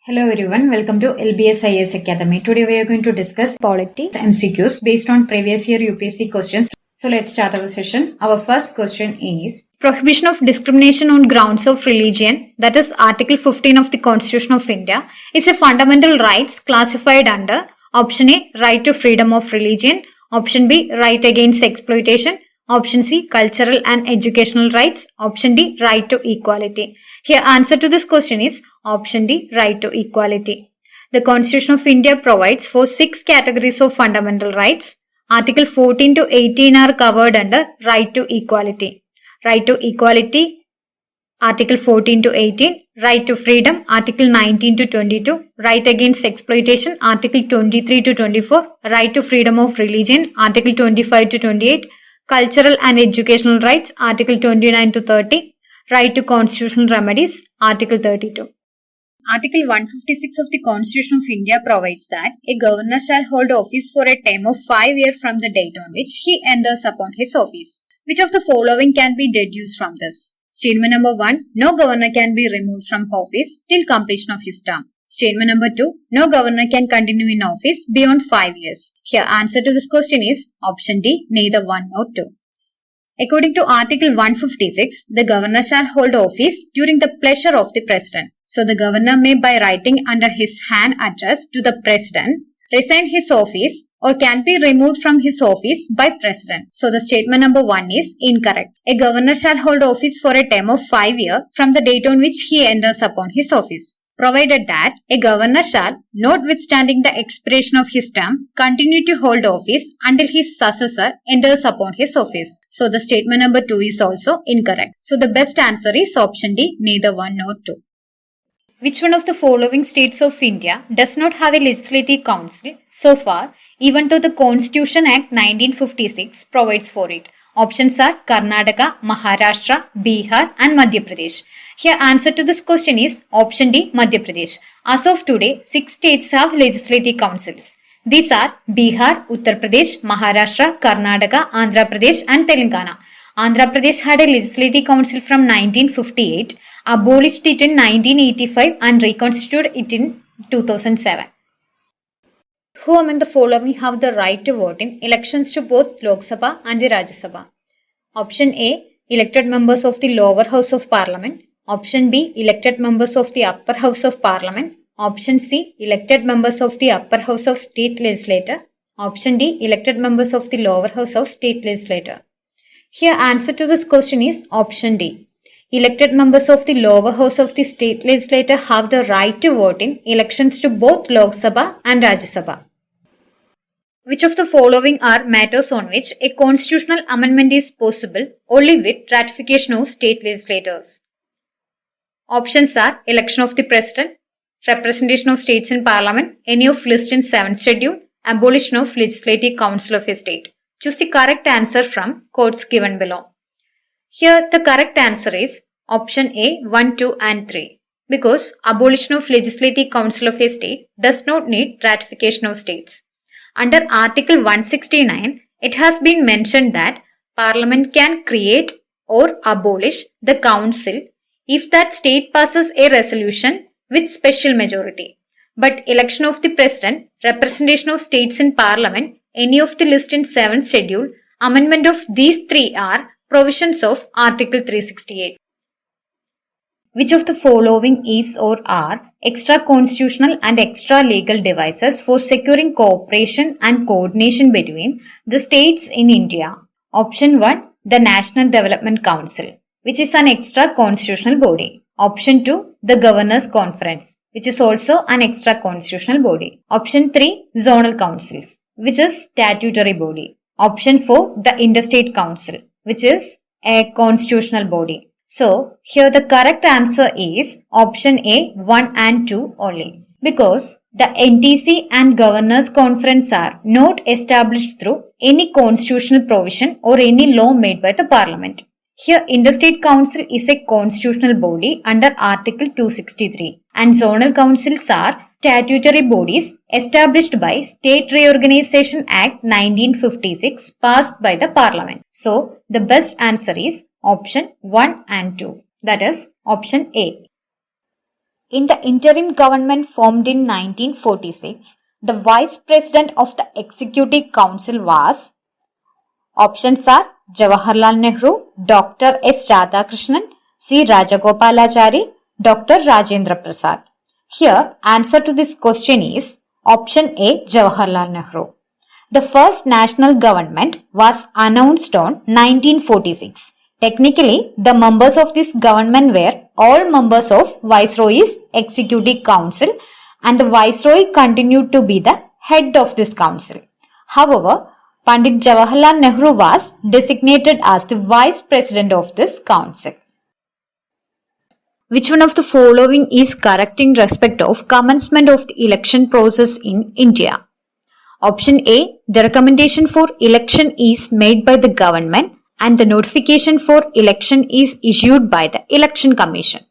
Hello everyone, welcome to LBS IAS Academy. Today we are going to discuss polity MCQs based on previous year UPSC questions. So let's start our session. Our first question is prohibition of discrimination on grounds of religion, that is Article 15 of the Constitution of India, is a fundamental rights classified under option A, right to freedom of religion, option B, right against exploitation, option C, cultural and educational rights, option D, right to equality. Here answer to this question is option D, right to equality. The Constitution of India provides for 6 categories of fundamental rights. Article 14 to 18 are covered under right to equality. Right to equality, Article 14 to 18. Right to freedom, Article 19 to 22. Right against exploitation, Article 23 to 24. Right to freedom of religion, Article 25 to 28. Cultural and educational rights, Article 29 to 30. Right to constitutional remedies, Article 32. Article 156 of the Constitution of India provides that a governor shall hold office for a term of 5 years from the date on which he enters upon his office. Which of the following can be deduced from this? Statement number 1. No governor can be removed from office till completion of his term. Statement number 2. No governor can continue in office beyond 5 years. Here answer to this question is option D, neither 1 nor 2. According to Article 156, the governor shall hold office during the pleasure of the president. So the governor may, by writing under his hand address to the president, resign his office or can be removed from his office by president. So the statement number 1 is incorrect. A governor shall hold office for a term of 5 years from the date on which he enters upon his office, provided that a governor shall, notwithstanding the expiration of his term, continue to hold office until his successor enters upon his office. So the statement number 2 is also incorrect. So the best answer is option D, neither 1 nor 2. Which one of the following states of India does not have a legislative council so far, even though the Constitution Act 1956 provides for it? Options are Karnataka, Maharashtra, Bihar and Madhya Pradesh. Here answer to this question is option D, Madhya Pradesh. As of today, 6 states have legislative councils. These are Bihar, Uttar Pradesh, Maharashtra, Karnataka, Andhra Pradesh and Telangana. Andhra Pradesh had a legislative council from 1958, abolished it in 1985 and reconstituted it in 2007. Who among the following have the right to vote in elections to both Lok Sabha and the Rajya Sabha? Option A, elected members of the lower house of parliament. Option B, elected members of the upper house of parliament. Option C, elected members of the upper house of state legislature. Option D, elected members of the lower house of state legislature. Here answer to this question is option D. Elected members of the lower house of the state legislature have the right to vote in elections to both Lok Sabha and Rajya Sabha. Which of the following are matters on which a constitutional amendment is possible only with ratification of state legislators? Options are election of the president, representation of states in parliament, any of list in 7th schedule, abolition of legislative council of a state. Choose the correct answer from quotes given below. Here the correct answer is option A, 1, 2 and 3. Because abolition of legislative council of a state does not need ratification of states. Under Article 169, it has been mentioned that Parliament can create or abolish the council if that state passes a resolution with special majority. But election of the president, representation of states in Parliament, any of the list in 7th schedule, amendment of these 3 are provisions of Article 368. Which of the following is or are extra-constitutional and extra-legal devices for securing cooperation and coordination between the states in India? Option 1, the National Development Council, which is an extra-constitutional body. Option 2, the Governors' Conference, which is also an extra-constitutional body. Option 3, Zonal Councils, which is statutory body. Option 4, the Interstate Council, which is a constitutional body. So, here the correct answer is option A, 1 and 2 only. Because the NTC and Governors' Conference are not established through any constitutional provision or any law made by the Parliament. Here, Interstate Council is a constitutional body under Article 263 and Zonal Councils are statutory bodies established by State Reorganization Act 1956 passed by the Parliament. So, the best answer is option 1 and 2. That is option A. In the interim government formed in 1946, the Vice President of the Executive Council was, options are Jawaharlal Nehru, Dr. S. Radhakrishnan, C. Rajagopalachari, Dr. Rajendra Prasad. Here, answer to this question is option A, Jawaharlal Nehru. The first national government was announced on 1946. Technically, the members of this government were all members of Viceroy's Executive Council, and the Viceroy continued to be the head of this council. However, Pandit Jawaharlal Nehru was designated as the Vice President of this council. Which one of the following is correct in respect of commencement of the election process in India? Option A, the recommendation for election is made by the government and the notification for election is issued by the Election Commission.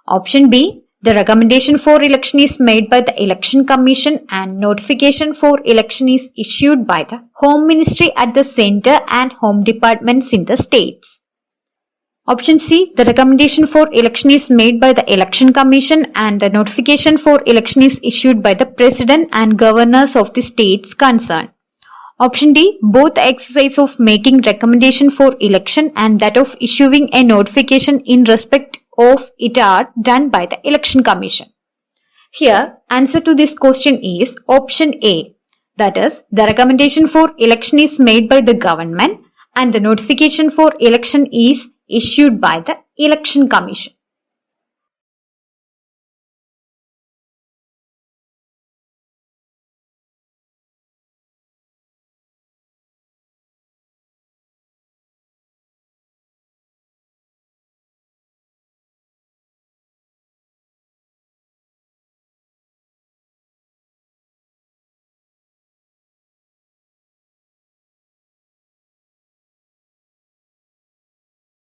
Option B, the recommendation for election is made by the Election Commission and notification for election is issued by the Home Ministry at the center and Home Departments in the states. Option C, the recommendation for election is made by the Election Commission and the notification for election is issued by the President and Governors of the states concerned. Option D, both the exercise of making recommendation for election and that of issuing a notification in respect of it are done by the Election Commission. Here, answer to this question is option A. That is, the recommendation for election is made by the government and the notification for election is issued by the Election Commission.